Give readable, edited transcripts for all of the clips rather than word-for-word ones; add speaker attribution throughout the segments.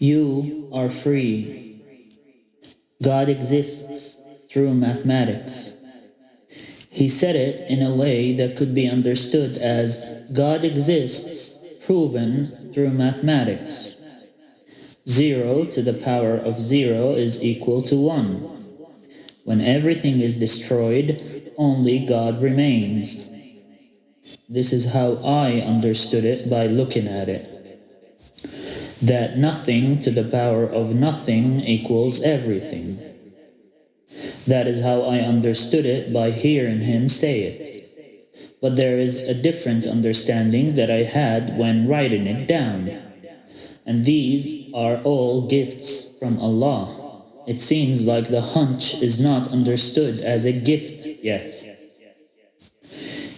Speaker 1: You are free. God exists through mathematics. He said it in a way that could be understood as God exists proven through mathematics. 0 to the power of 0 is equal to 1. When everything is destroyed, only God remains. This is how I understood it by looking at it. That nothing to the power of nothing equals everything. That is how I understood it by hearing him say it. But there is a different understanding that I had when writing it down. And these are all gifts from Allah. It seems like the hunch is not understood as a gift yet.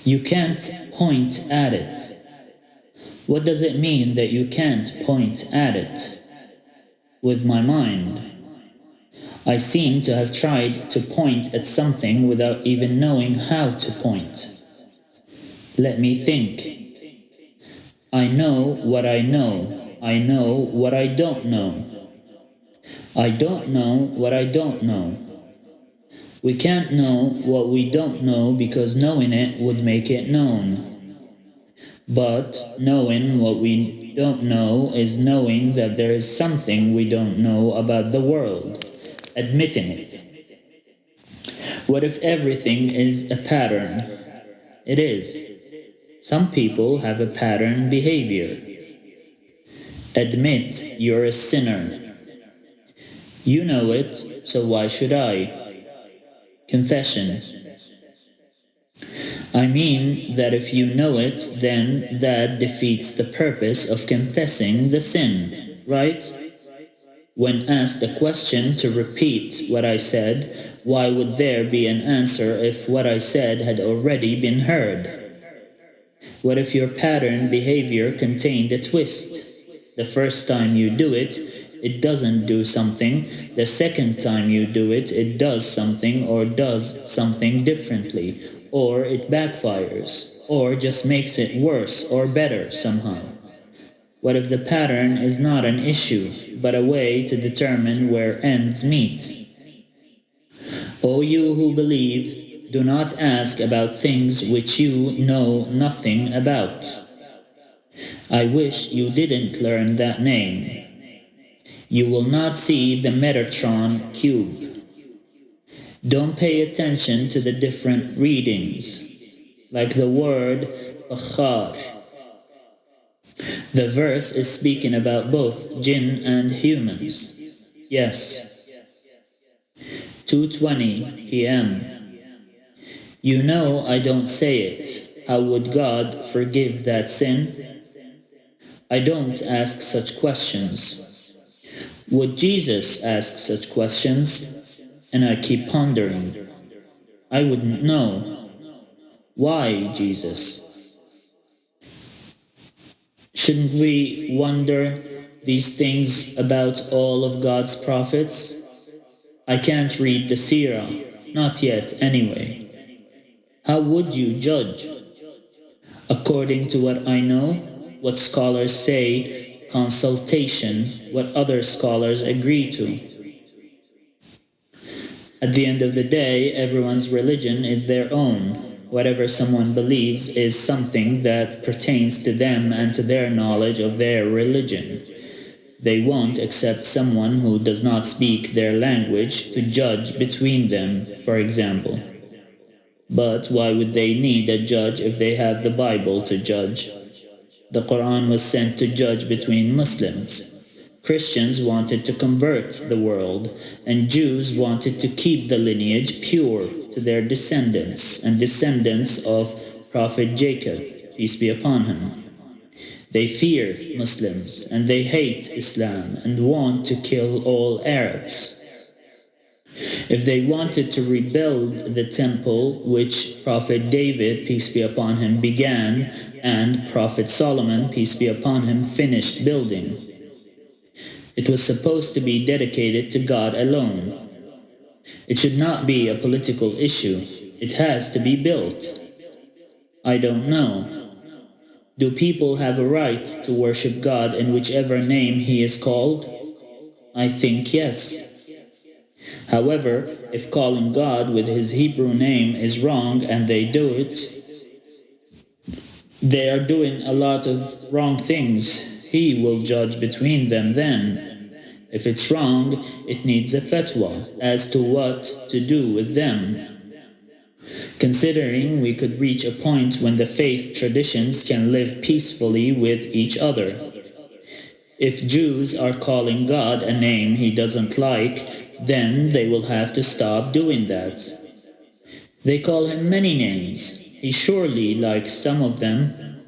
Speaker 1: You can't point at it. What does it mean that you can't point at it? With my mind. I seem to have tried to point at something without even knowing how to point. Let me think. I know what I know. I know what I don't know. I don't know what I don't know. We can't know what we don't know because knowing it would make it known. But knowing what we don't know is knowing that there is something we don't know about the world, admitting it. What if everything is a pattern? It is. Some people have a pattern behavior. Admit you're a sinner. You know it, so why should I? Confession. I mean that if you know it, then that defeats the purpose of confessing the sin, right? When asked a question to repeat what I said, why would there be an answer if what I said had already been heard? What if your pattern behavior contained a twist? The first time you do it, it doesn't do something. The second time you do it, it does something or does something differently. Or it backfires, or just makes it worse or better somehow. What if the pattern is not an issue, but a way to determine where ends meet? O you who believe, do not ask about things which you know nothing about. I wish you didn't learn that name. You will not see the Metatron cube. Don't pay attention to the different readings, like the word Akhar. The verse is speaking about both jinn and humans. Yes. 2:20 p.m. You know I don't say it. How would God forgive that sin? I don't ask such questions. Would Jesus ask such questions? And I keep pondering. I wouldn't know. Why, Jesus? Shouldn't we wonder these things about all of God's prophets? I can't read the Sirah, not yet anyway. How would you judge? According to what I know, what scholars say, consultation, what other scholars agree to. At the end of the day, everyone's religion is their own. Whatever someone believes is something that pertains to them and to their knowledge of their religion. They won't accept someone who does not speak their language to judge between them, for example. But why would they need a judge if they have the Bible to judge? The Quran was sent to judge between Muslims. Christians wanted to convert the world, and Jews wanted to keep the lineage pure to their descendants and descendants of Prophet Jacob, peace be upon him. They fear Muslims, and they hate Islam and want to kill all Arabs. If they wanted to rebuild the temple which Prophet David, peace be upon him, began, and Prophet Solomon, peace be upon him, finished building, it was supposed to be dedicated to God alone. It should not be a political issue. It has to be built. I don't know. Do people have a right to worship God in whichever name He is called? I think yes. However, if calling God with his Hebrew name is wrong and they do it, they are doing a lot of wrong things. He will judge between them then. If it's wrong, it needs a fatwa as to what to do with them. Considering we could reach a point when the faith traditions can live peacefully with each other. If Jews are calling God a name he doesn't like, then they will have to stop doing that. They call him many names. He surely likes some of them.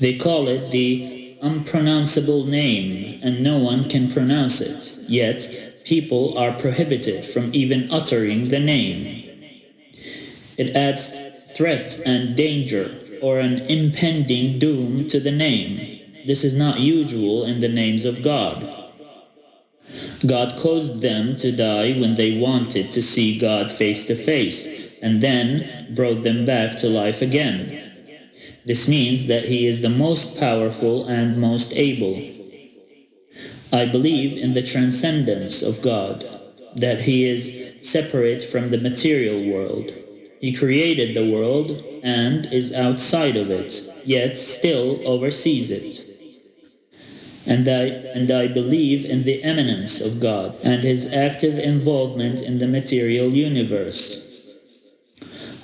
Speaker 1: They call it the unpronounceable name, and no one can pronounce it. Yet, people are prohibited from even uttering the name. It adds threat and danger, or an impending doom to the name. This is not usual in the names of God. God caused them to die when they wanted to see God face to face, and then brought them back to life again. This means that He is the most powerful and most able. I believe in the transcendence of God, that He is separate from the material world. He created the world and is outside of it, yet still oversees it. And I believe in the immanence of God and His active involvement in the material universe.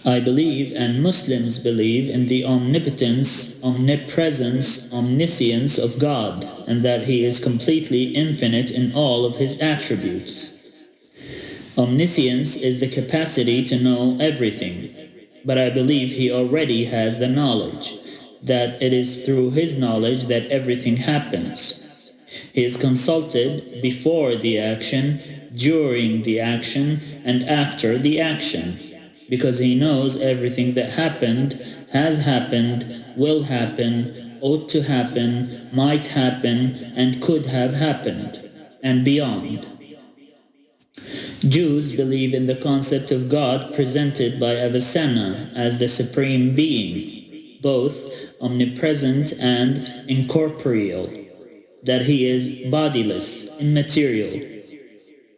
Speaker 1: I believe, and Muslims believe, in the omnipotence, omnipresence, omniscience of God, and that He is completely infinite in all of His attributes. Omniscience is the capacity to know everything, but I believe He already has the knowledge, that it is through His knowledge that everything happens. He is consulted before the action, during the action, and after the action, because He knows everything that happened, has happened, will happen, ought to happen, might happen, and could have happened, and beyond. Jews believe in the concept of God presented by Avicenna as the Supreme Being, both omnipresent and incorporeal, that He is bodiless, immaterial.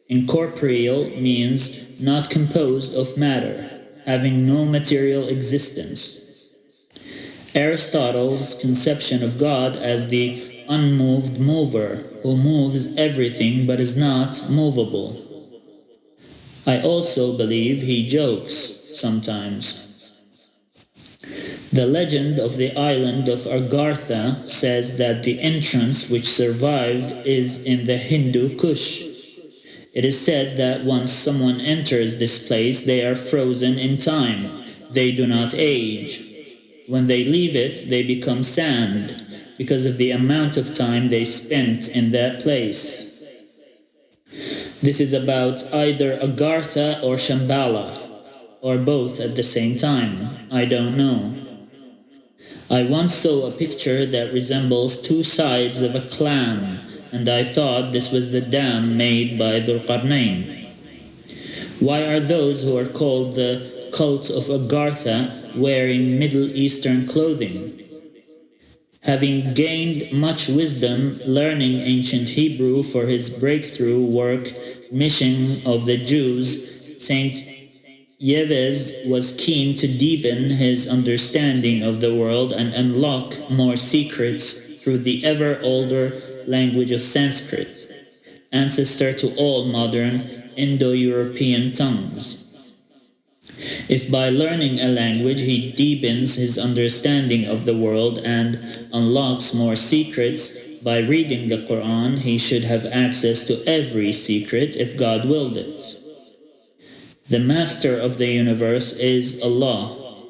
Speaker 1: Incorporeal means not composed of matter, having no material existence. Aristotle's conception of God as the unmoved mover, who moves everything but is not movable. I also believe he jokes sometimes. The legend of the island of Agartha says that the entrance which survived is in the Hindu Kush. It is said that once someone enters this place, they are frozen in time. They do not age. When they leave it, they become sand because of the amount of time they spent in that place. This is about either Agartha or Shambhala, or both at the same time. I don't know. I once saw a picture that resembles two sides of a clan, and I thought this was the dam made by Dhul Qarnayn. Why are those who are called the cult of Agartha wearing Middle Eastern clothing? Having gained much wisdom learning ancient Hebrew for his breakthrough work, Mission of the Jews, Saint Yevez was keen to deepen his understanding of the world and unlock more secrets through the ever older language of Sanskrit, ancestor to all modern Indo-European tongues. If by learning a language he deepens his understanding of the world and unlocks more secrets, by reading the Quran he should have access to every secret if God willed it. The master of the universe is Allah.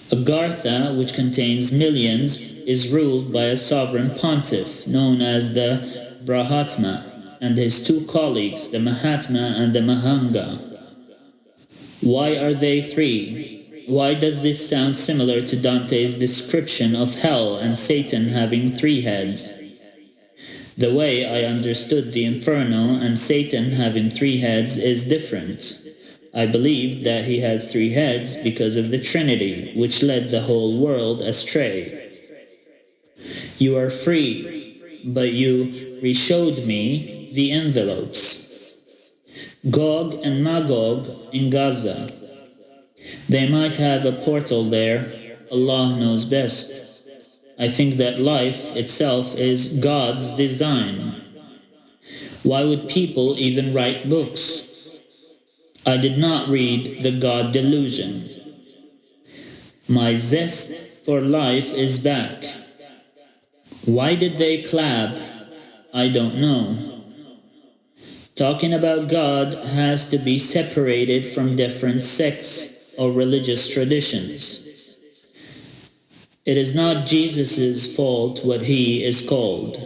Speaker 1: Agartha, which contains millions, is ruled by a sovereign pontiff known as the Brahatma and his two colleagues, the Mahatma and the Mahanga. Why are they three? Why does this sound similar to Dante's description of hell and Satan having three heads? The way I understood the Inferno and Satan having three heads is different. I believed that he had three heads because of the Trinity, which led the whole world astray. You are free. but you re-showed me the envelopes. Gog and Magog in Gaza. They might have a portal there. Allah knows best. I think that life itself is God's design. Why would people even write books? I did not read The God Delusion. My zest for life is back. Why did they clap? I don't know. Talking about God has to be separated from different sects or religious traditions. It is not Jesus' fault what he is called.